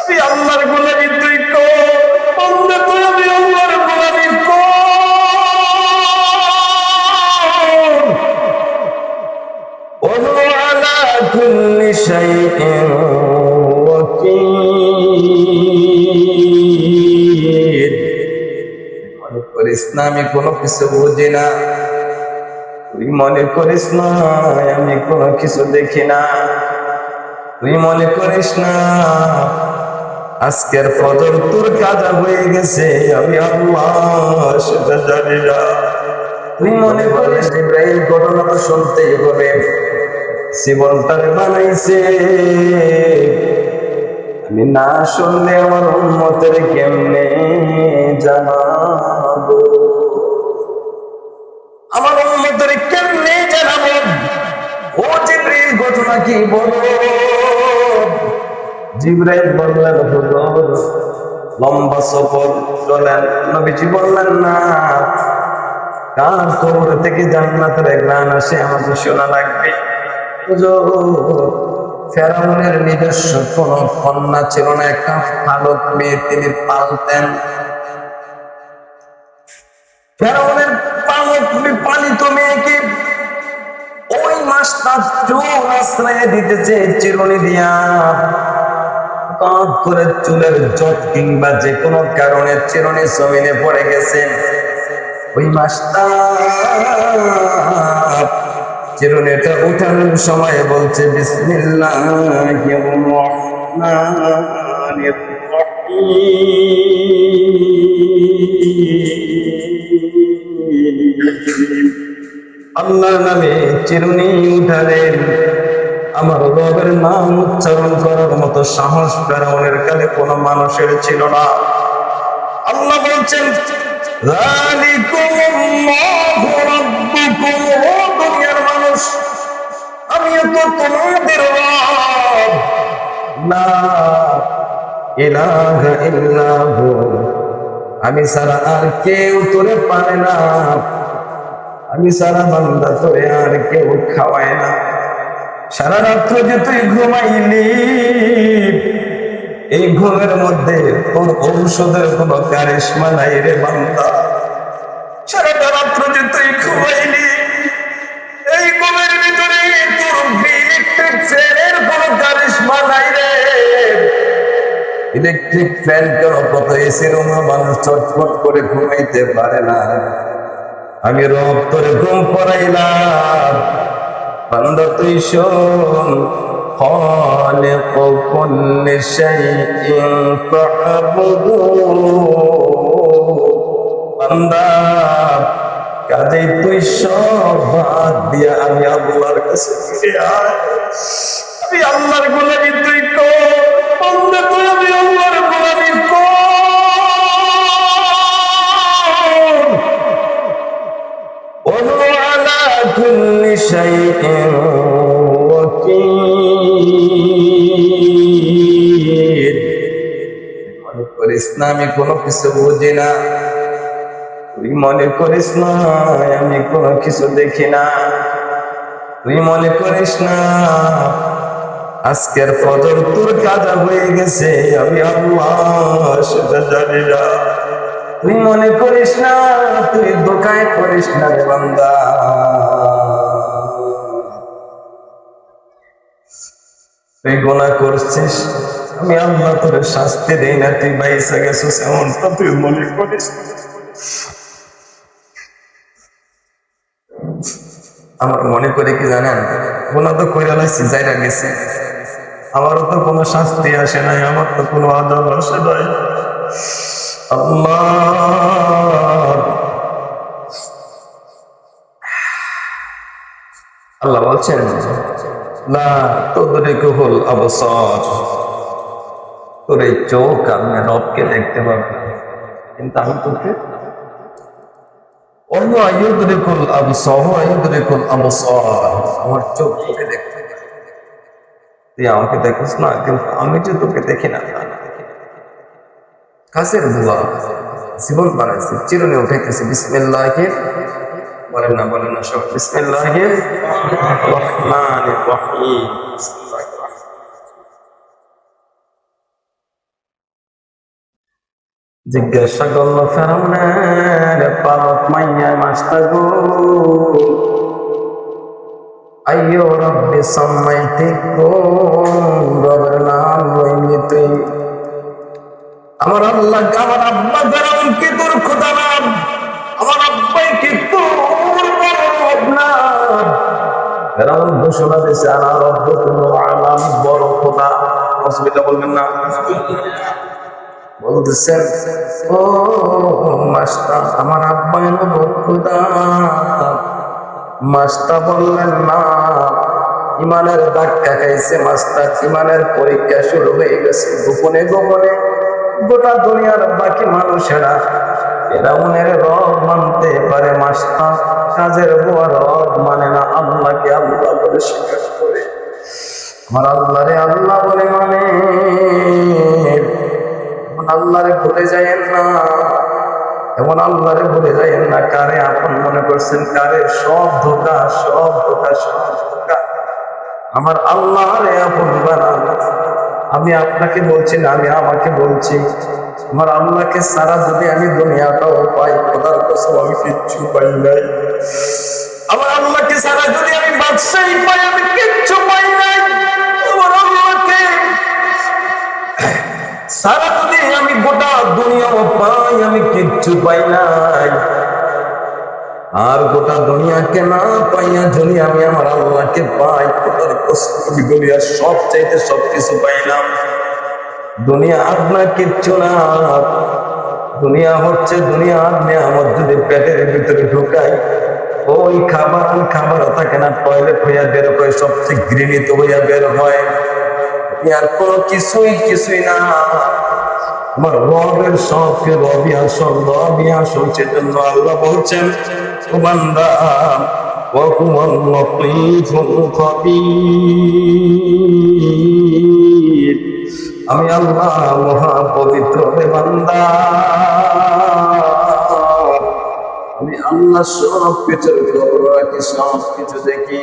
আমি আল্লাহর গোলামি তুই কর বান্দা, তুই আমি আল্লাহর গোলামি কর। ওয়া আলা কুল্লি শাইইন ওয়াকিল। মনে করিস না আমি কোনো কিছু বুঝি না, তুই মনে করিস না আমি কোনো কিছু দেখি না, তুই মনে করিস না আজকের ফজর তোর কাজা হয়ে গেছে, আমি আল্লাহ সেটা জানি না। তুই মনে করিস ইব্রাহিম ঘটনাটা শুনতেই হবে, জীবনটারে বানাইছে, আমি না শুনলে আমার উম্মতের কেমনে জানাবো, আমার উম্মতের কেমনে জানাবো। ও জিবরাইল ঘটনা কি বলো? জিবরাইল বললেন হুজুর লম্বা সফর চলেন। নবীজি বললেন না, কার কবর থেকে জান্নাতের ঘ্রাণ আসে আমাকে শোনা লাগবে। হুজুর ফেরাউনের নিজস্ব কোন কন্যা ছিল না, একটা ফালক মেয়ে তিনি পালতেন। ফেরাউনের পালিত মেয়েকে ওই মাসটা চোর আশ্রয় দিতেছে চিরুনি দিয়া, করে চুলের জট কিংবা যে কোনো কারণে চিরুনি জমিনে পড়ে গেছে। ওই মাসটা চিরুনিটা উঠানোর সময় বলছে বিসমিল্লাহির রহমানির রহিম। আল্লাহর নামে চিরুনি উঠালেন। আমার রবের নাম উচ্চারণ করার মতো সাহস ফেরাউনের কালে কোনো মানুষের ছিল না। আল্লাহ বলছেন যালিকুমুল্লাহু রাব্বুকুম, ও দুনিয়ার মানুষ আমিও তো তোমাদের রব, লা ইলাহা ইল্লাহু, আমি ছাড়া আর কেউ তোরে পারে না, আমি সারা বান্দা তোরে আর কেউ খাওয়ায় না। সারা রাত্র যে তুই ঘুমাইলি, এই ঘুমের মধ্যে তোর ঔষধের কোন কারিশমা নাই রে বান্দা। সারাটা রাত্র যে তুই ঘুমাইলি, এই ঘুমের ভিতরে তোর ইলেকট্রিক ফ্যানের কোন কারিশমা নাই রে। ইলেকট্রিক ফ্যান কেন, কত এসি রুমে মানুষ চটপট করে ঘুমাইতে পারে না। আমি রব তোরে ঘুম পড়াইলাম, বান্দা তুই শোন, খালিকু কুল্লি শাইইন ফা'বুদু। বান্দা কাজেই তুই সব বাদ দিয়া আমি আল্লাহর কাছে ফিরে আয়, আমি আল্লাহর গোলামি তুই কর বান্দা, তুই আমি আল্লাহর গোলামি কর। কুল্লি শাইইন ওয়াকিল। মনে করিস না আমি কোনো কিছু বুঝি না, তুই মনে করিস না আমি কোনো কিছু দেখি না, তুই মনে করিস না আজকের ফজর তোর কাজা হয়ে গেছে, আমি আল্লাহ সেটা জানি না। তুই মনে করিস না, তুই দোকায় করিস না রে বান্দা। তুই গুনাহ করছিস, আমি আল্লাহ তোর শাস্তি দেই না, তুই বাইসা গেছিস এমনটা তুই মনে করিস। আমার মনে করে কি জানেন, গুনাহ তো কইরা লাইছি, যাইরা গেছে, আমারও তো কোনো শাস্তি আসে নাই, আমার তো কোনো আযাব আসে নাই। আল্লাহ বলছেন লা তুদরিকুহুল আবসার, তোর এই চোখ আমি রবকে দেখতে পারবে, কিন্তু আমি তোকে ইউদরিকুল আবসার, ইউদরিকুল আবসার, আমার চোখ তোকে দেখতে পারে, তুই আমাকে দেখিস না কিন্তু আমি যে তোকে দেখি না। কাছের বুয়া জীবন বানাইছে, চিরুনি উঠাইতেছে, বিসমিল্লাহির, বলেন না সব, বিসমিল্লাহির রহমানির রহিম। জিজ্ঞাসা করলো ফেরাউনের পালক মাইয়া মাস্তা গো, আইয়ো রব্বি সাম্মাইতি, কোন রবের নাম লইলি তুই? আমার আল্লাহ, আমার আব্বা ফেরাউন কি তোর খোদা নাম? আমার আব্বাই কি তোর রব না? ফেরাউন ঘোষণা দিয়েছে, আনা রব্বুকুম আ'লা, আমি বড় খোদা। অসুবিধা বলবেন না? বলতেছেন, ও মাস্টার, আমার আব্বা এলো বড় খোদা। মাস্টার বললেন না, ইমানের ধাক্কা খাইছে মাস্টার, ইমানের পরীক্ষা শুরু হয়ে গেছে। গোপনে গোপনে গোটা দুনিয়ার বাকি মানুষেরা ফেরাউনের রব মানতে পারে, মাস্টার কাজের বুয়া রব মানে না, আল্লাহকে আল্লাহ বলে স্বীকার করে। আমার আল্লাহরে আল্লাহ বলে মানে, আল্লাহরে ভুলে যায়েন না, এমন আল্লাহরে ভুলে যায়েন না। কারে আপন মনে করছেন, কারে সব ধোকা, সব ধোকা, সব ধোকা। আমার আল্লাহরে আপন বানান। আমি আপনাকে বলছি না, আমি আমাকে বলছি, আমার আল্লাহকে সারা যদি আমি দুনিয়াটাও পাই, খোদার কসম আমি কিচ্ছু পাই নাই। আমার আল্লাহকে সারা যদি আমি বাদশাহী পাই, আমি কিচ্ছু পাই নাই। আমার আল্লাহকে সারা যদি আমি গোটা দুনিয়াও পাই, আমি কিচ্ছু পাই নাই। আর গোটা দুনিয়াকে না পাইয়া যদি আমি আমার আল্লাহকে পাই, খোদার কসম আমি দুনিয়ার সব চাইতে সবকিছু পাইলাম। দুনিয়া আপনার কিচ্ছু না। দুনিয়া হচ্ছে, দুনিয়ার নিয়ামত যদি পেটের ভিতরে ঢুকাই, ওই খাবার থাকে না, টয়লেট হইয়া বের হয়, সবচেয়ে ঘৃণিত হইয়া বের হয়। আর কোনো কিছুই না। আমার রবের সবকে রবি আসল, রবি আসল। সেজন্য আল্লাহ বলছেন, ও বান্দা, ওয়া হুয়াল লতীফুল খবীর, আমি আল্লাহ মহা পবিত্র রে বান্দা, আমি আল্লাহ সব কিছুর খবর রাখি, সব কিছু দেখি।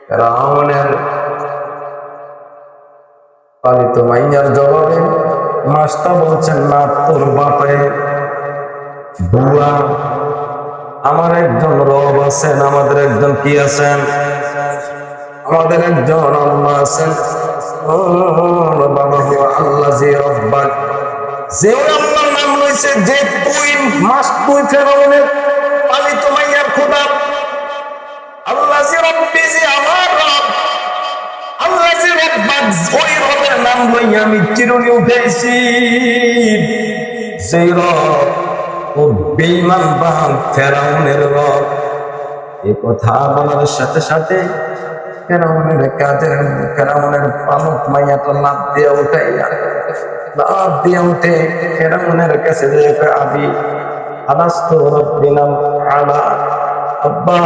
ফেরাউনের পালিত মাইয়ার জবাবে মাস্টার বলছেন, না, তোর বাপে বুয়া, আমার একজন রব আছেন, আমাদের একজন কি আছেন, আমাদের একজন আল্লাহ আছেন। বাবা হো আল্লাহ জি রব্বাক, যে আল্লাহর নাম রয়েছে, যে তুই ফেরাউনের পালিত মাইয়ার খোদা। আল্লাহ জি রব্বি, যে আমার রব, আল্লাহ জি রব্বাক, ওই রবের নাম লইয়া আমি চিরুনি উঠেছি। সেই রব ও বেঈমান বাপ ফেরাউনের রব। এই কথা বলার সাথে সাথে ফেরাউনের পালক মাইয়াটা লাফ দিয়ে উঠে ফেরাউনের কাছে আবি আলাস্তু রাব্বিনাল আলা, আব্বা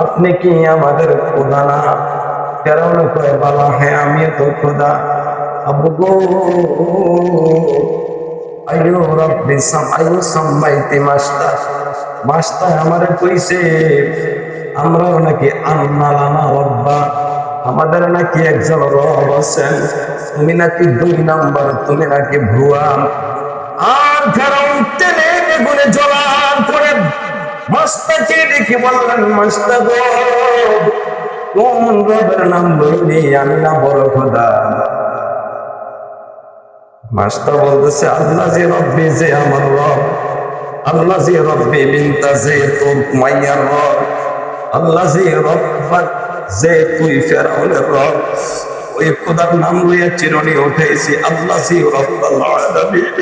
আপনি কি আমাদের খোদা না? ফেরাউন কয়, বাবা হ্যাঁ, আমি তো খোদা। আব্বু গো, আইয়ো রব্বি সাম্মাইতি মাস্টার আমারে কইছে, আমরাও নাকি আন্না লানা রব্বা, আমাদের নাকি একজন রব আছেন, তুমি নাকি 2 নাম্বার, তুমি নাকি ভুয়া। আর ফেরাউন টেনে বেগুনে জ্বলার পরে মাস্টারকে দেখে বললেন, মাস্টার গো, কোন রবের নাম লইলি? আমি না বড় খোদা। মাস্টার বলতেছে, আল্লাহ জি রব্বি, যে আমার রব, আল্লাহ জি রব্বি বিনতা, যে তোর মাইয়ার রব, আল্লাহ জি রব্বাক, যে তুই ফেরাউনের রব। ওই খোদার নাম লইয়া চিরুনি উঠেছি, আল্লাহ জি রব্বাল আলামিন,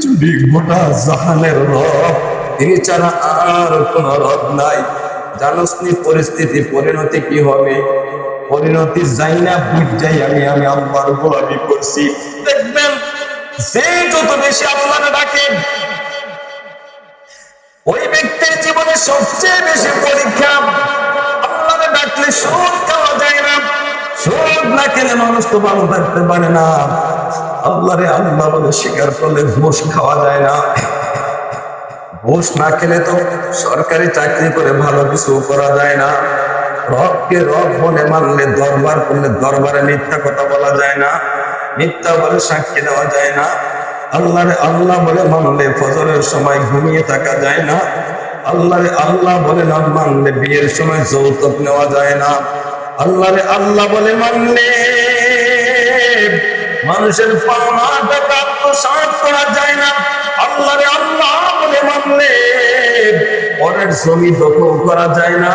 যদি গোটা জাহানের রব, তিনি ছাড়া আর কোন রব নাই। জানোস নি পরিস্থিতি, পরিণতি কি হবে? পরিণতি যাই না বুঝ যাই আমি আল্লাহর গোলামি করছি। দেখবেন, যে যত বেশি আল্লাহরে ডাকে, ওই ব্যক্তির জীবনে সবচেয়ে বেশি পরীক্ষা। আল্লাহরে ডাকলে সুদ খাওয়া যায় না, সুদ না খেলে মানুষ তো ভালো থাকতে পারে না। আল্লাহরে আল্লাহ বলে স্বীকার করলে ঘুষ খাওয়া যায় না, ঘুষ না খেলে তো সরকারি চাকরি করে ভালো কিছু করা যায় না। রবকে রব বলে মানলে, দরবার করলে দরবারে মিথ্যা কথা বলা যায় না, মিথ্যা বলে সাক্ষী দেওয়া যায় না। আল্লাহরে আল্লাহ বলে মানলে ফজরের সময় ঘুমিয়ে থাকা যায় না। আল্লাহরে আল্লাহ বলে না মানলে বিয়ের সময় যৌতুক নেওয়া যায় না। আল্লাহরে আল্লাহ বলে মানলে মানুষের পাওনা টাকা আত্মসাৎ করা যায় না। আল্লাহরে আল্লাহ বলে মানলে পরের জমি দখল করা যায় না।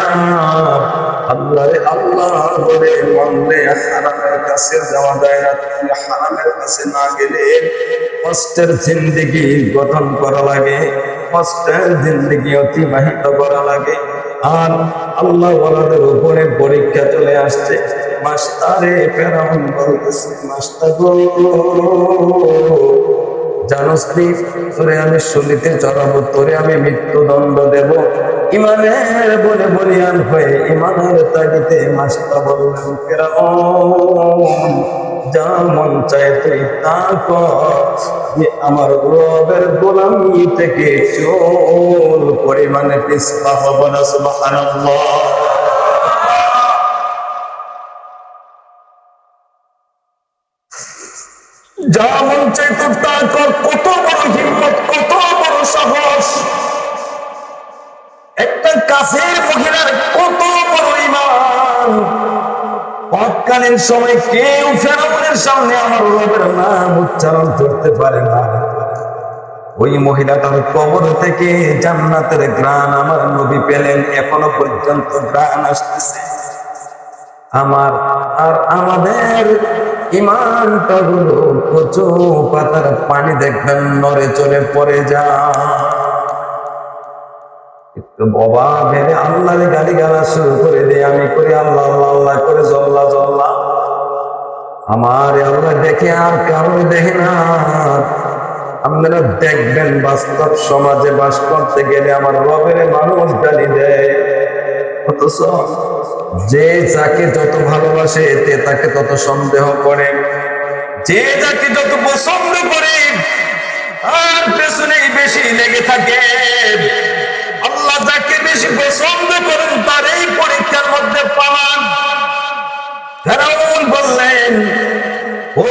আল্লাহরে আল্লাহ বলে মানলে হারামের কাছে যাওয়া যায় না। তুমি হারামের কাছে না গেলে কষ্টের জিন্দেগি গঠন করা লাগে, কষ্টের জিন্দেগি অতিবাহিত করা লাগে। আর আল্লাহ ওয়ালাদের উপরে পরীক্ষা চলে আসছে। মাস্টারে ফেরাউন বলতেছে, মাস্টার গো জানোস নি তোরে আমি শুলিতে চড়াবো, তোরে আমি মৃত্যুদণ্ড দেব। ইমানের বলে বলিয়ান হয়ে ইমানের তাগিদে মাস্টার বললেন, ফেরাউন যা মন চায় তুই তা কর, আমার রবের গোলামি থেকে চুল পরিমাণে পিছপা হব না। সুবহানাল্লাহ। যা মন চাই তো তা কর। কত বড় হিম্মত, কত বড় সাহস! একটা কাছের মহিলার কত বড় ঈমান! তৎকালীন সময় কেউ ফেরাউনের সামনে আমার রবের নাম উচ্চারণ করতে পারে না। ওই মহিলাটার কবর থেকে জান্নাতের ঘ্রাণ আমার নবী পেলেন। এখনো পর্যন্ত ঘ্রাণ আসতেছে। আমার আর আমাদের ইমানটা হলো কচু পাতার পানি, দেখবেন নড়ে চড়ে পড়ে যা। একটু বাবা ভেবে আল্লাহরে গালি গালা শুরু করে দিয়ে আমি করি আল্লাহ আল্লাহ আল্লাহ করে জল্লা জল্লা। আমার আল্লাহ দেখে আর কারণ দেখে না। আপনারা দেখবেন বাস্তব সমাজে বাস করতে গেলে আমার রবের মানুষ গালি দেয়, অথচ যে যাকে যত ভালোবাসে তাকে তত সন্দেহ করে, যে যাকে যত পছন্দ করে তার পেছনেই বেশি লেগে থাকে। আল্লাহ যাকে বেশি পছন্দ করেন তার এই পরীক্ষার মধ্যে পালান। ফেরাউন বললেন, ও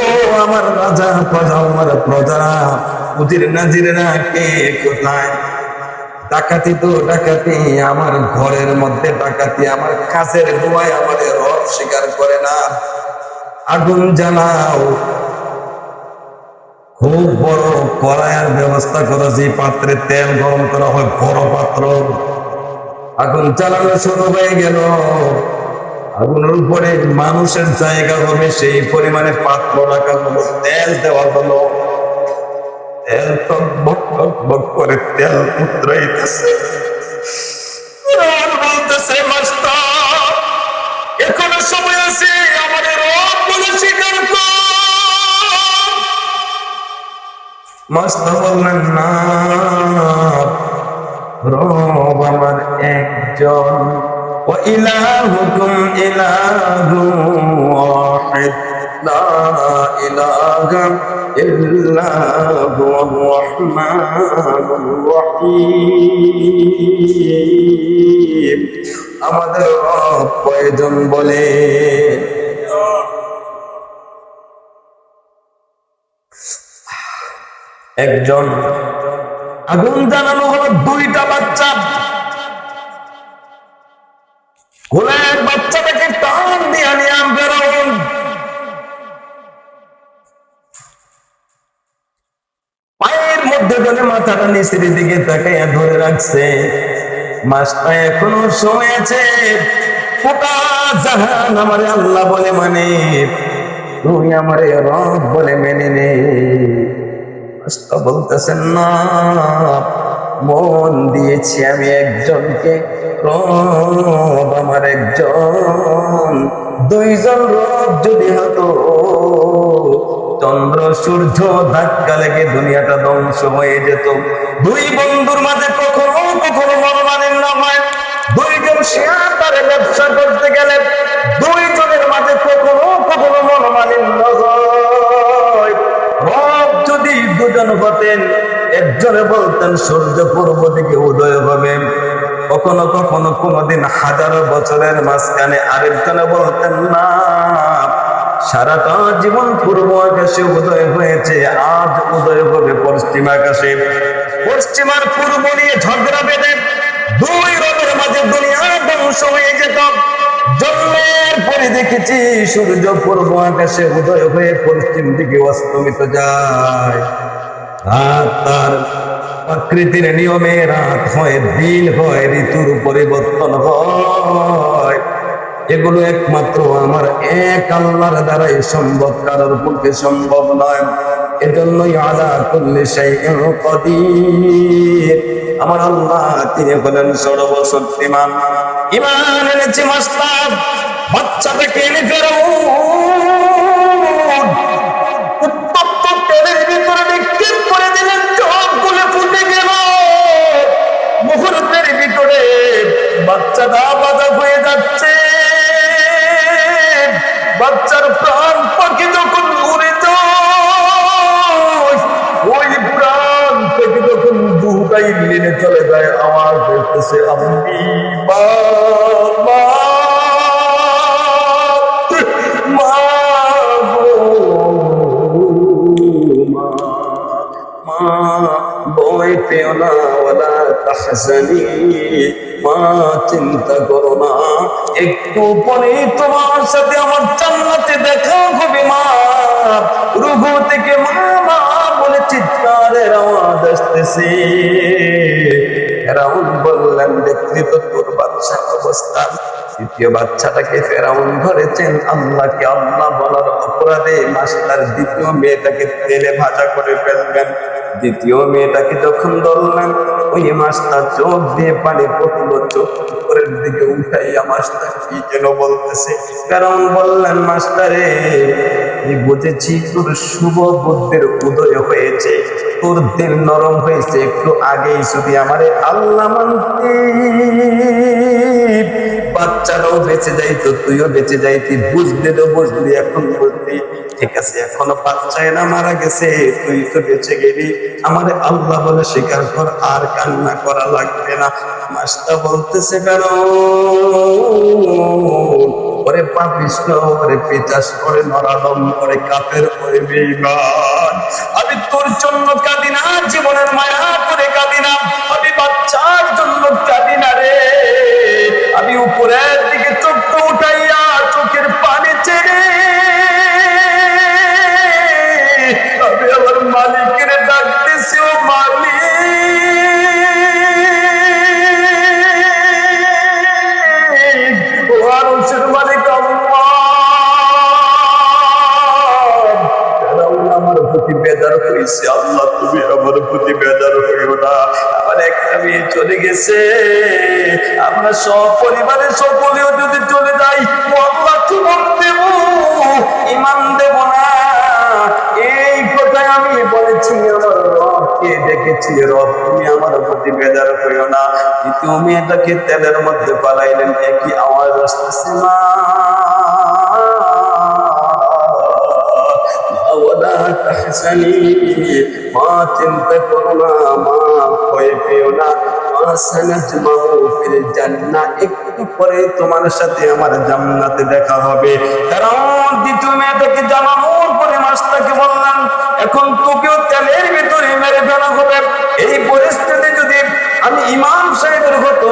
আমার রাজা প্রজা, আমার প্রজারা, উজির নাজিরেরা কে কোথায়? ডাকাতি তো ডাকাতি, আমার ঘরের মধ্যে ডাকাতি, আমার কাছের দোয়ায় আমাদের রব স্বীকার করে না। আগুন জ্বালাও, খুব বড় কড়াইয়ের ব্যবস্থা করা, যে পাত্রে তেল গরম করা হয়, বড় পাত্র। আগুন জ্বালানো শুরু হয়ে গেল। আগুনের উপরে মানুষের জায়গা হবে সেই পরিমাণে পাত্র রাখা হলো, তেল দেওয়া হলো। তেল টকবক টকবক করে তেল উতরাইতেছে। বলতেছে, মাস্টার এখনো সময় আছে, আমাদের রব বলে স্বীকার কর। মাস্টার বললেন, না রব আমার একজন, ওয়া ইলাহুকুম ইলাহুন ওয়াহিদ লা ইলাহা ইল্লা হুয়ার রহমানুর রহিম। আমাদের রব কয়জন বলে? একজন। আগুন জ্বালানো হলো, দুইটা বাচ্চা। কোলের বাচ্চাটাকে টান দিয়ে নিয়ে ফেরাউন পায়ের মধ্যে ধরে মাথাটা নিচের দিকে তাকাইয়া ধরে রাখছে। মাসটা এখনো সময় আছে, গোটা জাহান আমারে আল্লাহ বলে মানে, তুই আমারে রব বলে মেনে নে। মাসটা বলতেছেন, না মন দিয়েছি আমি একজনকে, রব আমার একজন। দুইজন রব যদি হতো, চন্দ্র সূর্য ধাক্কা লেগে দুনিয়াটা ধ্বংস হয়ে যেত। দুই বন্ধুর মাঝে কখনো কখনো মনোমালিন্য হয়। দুইজন শেয়ারে ব্যবসা করতে গেলে দুইজনের মাঝে কখনো কখনো মনোমালিন্য হয়। রব যদি দুজন হতেন, একজনে বলতেন সূর্য পূর্ব দিকে উদয় হবে, কখনো কখনো কোনদিন হাজারো বছরের মাঝখানে আরেকজনে বলতেন না সারাটা জীবন পূর্ব আকাশে উদয় হয়েছে, আজ উদয় হবে পশ্চিম আকাশে। পশ্চিমার পূর্ব নিয়ে ঝগড়া বেঁধে দুই রবের মাঝে দুনিয়া ধ্বংস হয়ে যেত। জন্মের পরে দেখেছি সূর্য পূর্ব আকাশে উদয় হয়ে পশ্চিম দিকে অস্তমিত যায়। রাত তার প্রকৃতির নিয়মে রাত হয়, দিন হয়, ঋতুর পরিবর্তন হয়। এগুলো একমাত্র আমার এক আল্লাহর দ্বারাই সম্ভব, কারোর পক্ষে সম্ভব নয়। এজন্যই আলা কুল্লি শাইইন কাদির, আমার আল্লাহ তিনি হলেন সর্বশক্তিমান। ঈমান এনেছে মাস্টার, বাচ্চাটাকে এনে ফেরাউন উত্তপ্ত তেলের ভিতরে নিক্ষেপ করে দিলেন, চোখগুলো ফুটে গেল। মুহূর্তের ভিতরে বাচ্চাটা বাধা হয়ে যাচ্ছে। বাচ্চার প্রাণ পাখি যখন উড়ে যায়, ওই প্রাণ থেকে যখন দুটাই লেনে চলে যায়, আওয়াজ করতেছে আম্মি বাবা মা গো মা, মা ভয় পেও না, ওয়ালা তাহজানি, মা চিন্তা করো না, একটু পরে তোমার সাথে আমার জান্নাতে দেখা হবে মা। রুহু থেকে মা মা বলে চিৎকারের আওয়াজ আসতেছে। ফেরাউন বললেন, দেখলি তো তোর বাচ্চার অবস্থা। দ্বিতীয় বাচ্চাটাকে ফেরাউন ধরেছেন আল্লাহকে আল্লাহ বলার অপরাধে। মাস্টার দ্বিতীয় মেয়েটাকে তেলে ভাজা করে ফেলবেন। দ্বিতীয় মেয়েটাকে যখন ধরলেন, ওই মাস্টার চোখ দিয়ে পানি পড়লো, চোখ উপরের দিকে উঠাইয়া মাস্টার কি যেন বলতেছে। ফেরাউন বললেন, মাস্টারে বুঝেছি তোর শুভ বুদ্ধির উদয় হয়েছে, তোর দিল নরম হয়েছে, একটু আগেই যদি আমারে আল্লাহ মানতি, বাচ্চারাও বেঁচে যাইতো, তুইও বেঁচে যাইতি। বুঝলি তো বুঝলি, এখন বুঝলি, ঠিক আছে, এখনো বাচ্চা এরা মারা গেছে, তুই তো বেঁচে গেলি, আমারে আল্লাহ বলে স্বীকার কর, আর কান্না করা লাগবে না। মাস্টার বলতেছে, কেন ওরে পাপিষ্ঠ, ওরে পিচাস, ওরে নরাদম, ওরে কাফের, ওরে বেঈমান, আমি তোর জন্য কাঁদি না, জীবনের মায়া করে কাঁদি না, আমি বাচ্চার জন্য কাঁদি না রে। আমি উপরের দিকে চোখটা উঠাইয়া চোখের পানি ছেড়ে আমি আমার মালিকের ডাকতেছি, ও মালিক, ও আরশের মালিক আল্লাহ, আমার প্রতি বেজার হয়েছে, আল্লাহ তুমি আমার প্রতি বেজার হইও না। আমার একটা মেয়ে চলে গেছে, আমরা সব পরিবারের সকলেও যদি চলে যাই, আল্লাহ জীবন দেব, ইমান দেব না। এই কথাই আমি বলেছি, আমার রবকে ডেকেছি, রব তুমি আমার প্রতি বেজার হইও না। দ্বিতীয় মেয়েটাকে তেলের মধ্যে পালাইলেন, একই আওয়াজ আসতেছে, মা তাহজানি, মা চিন্তা করো না, মা ভয় পেও না, মা সানাজমাউ ফিল জান্নাহ, একটু পরে তোমার সাথে আমার জান্নাতে দেখা হবে। কারণ দ্বিতীয় মেয়েটাকে জানানোর পরে মাস্টারকে বললাম, এখন তোকেও তেলের ভিতরে মেরে ফেলা হবে। এই পরিস্থিতি যদি আমি ইমাম সাহেবের হতো,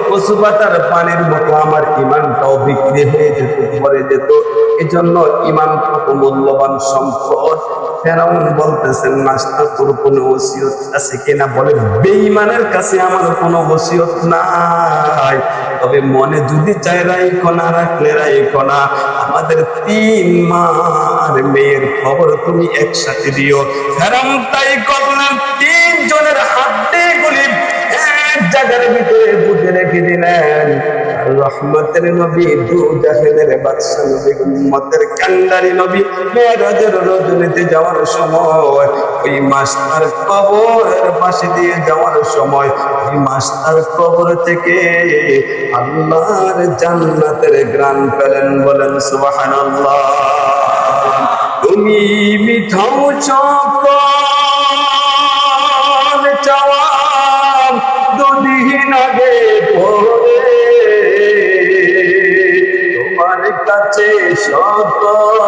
কচু পাতার পানির মতো আমার ইমানটাও বিক্রি হয়ে যেত, মরে যেত। এজন্য ইমান কত মূল্যবান সম্পদ। ফেরাউন বলতেছেন, মাস্টার তোর কোনো ওসিয়ত আছে কিনা? বলে, বেঈমানের কাছে আমার কোনো ওসিয়ত নাই, তবে মনে যদি চায় রাইখো না, রাখলে রাইখো না, আমাদের 3 মার মেয়ের খবর তুমি একসাথে দিও। ফেরাউন তাই করলেন, 3 জনের হাতে গুলি এক জায়গার ভিতরে পুঁতে রেখে দিলেন। রহমতের নবী, দুজাহানের বাদশা নবী, উম্মতের কান্ডারি নবী, মেরাজের রজনীতে যাওয়ার সময়, ওই মাস্টার কবরের পাশে দিয়ে যাওয়ার সময়, ওই মাস্টার কবর থেকে আল্লাহর জান্নাতের ঘ্রাণ পেলেন। বলেন সুবহানাল্লাহ। তুমি মিঠাও চকন চাওয়া দুদিন আগে পরে, তোমার কাছে সকল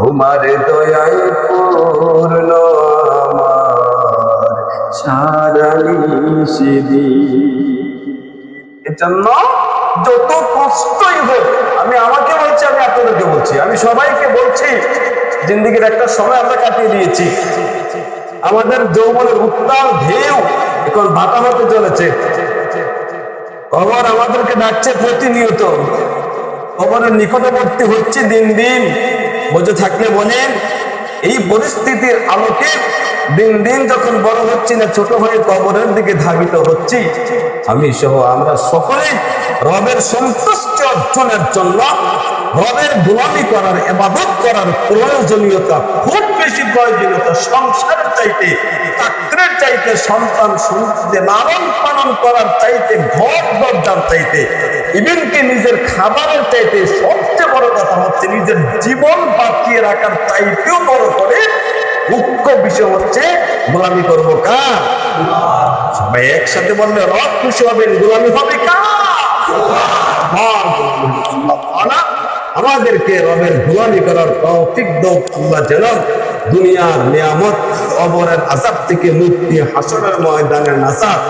তোমার দয়ায় পূর্ণ আমার সারা নিষেদিন। এজন্য যত কষ্টই হোক, আমি আমাকে বলছি, আমি আপনাদেরকে বলছি, আমি সবাইকে বলছি, জিন্দেগির একটা সময় আমরা কাটিয়ে দিয়েছি। আমাদের যৌবনের উত্তাল ঢেউ এখন ভাটা হতে চলেছে। কবর আমাদেরকে ডাকছে প্রতিনিয়ত, কবরের নিকটবর্তী হচ্ছে দিন দিন। বুঝে থাকলে বলেন, এই পরিস্থিতির আলোকে দিন দিন যখন বড় হচ্ছি না, ছোট হয়ে কবরের দিকে ধাবিত হচ্ছি, আমি সহ আমরা সকলে রবের সন্তুষ্টি অর্জনের জন্য রবের গোলামি করার, ইবাদত করার প্রয়োজনীয়তা, খুব বেশি প্রয়োজনীয়তা, সংসারের চাইতে, চাকরির চাইতে, সন্তান সন্ততিতে লালন পালন করার চাইতে, ঘর দরজার চাইতে, ইভেনকি নিজের খাবারের চাইতে সবচেয়ে বড় কথা হচ্ছে নিজের জীবন বাঁচিয়ে রাখার চাইতেও বড় করে মুখ্য বিষয় হচ্ছে গোলামি করবো কার? সবাই একসাথে বললে রব খুশি হবেন। গোলামি হবে কার? আমাদেরকে রবের গোলামি করার তৌফিক দাও আল্লাহ, যেন দুনিয়ার নিয়ামত, কবরের আযাব থেকে মুক্তি, হাসরের ময়দানের নাজাত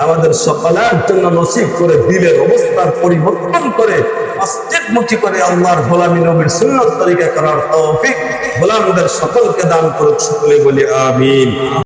আমাদের সকলের জন্য নসিব করে, দিলের অবস্থার পরিবর্তন করে মসজিদমুখী করে আল্লাহর গোলামি, নবীর সুন্নাত তরিকা করার তৌফিক গোলামদের সকলকে দান করুক। সকলে বলি আমিন।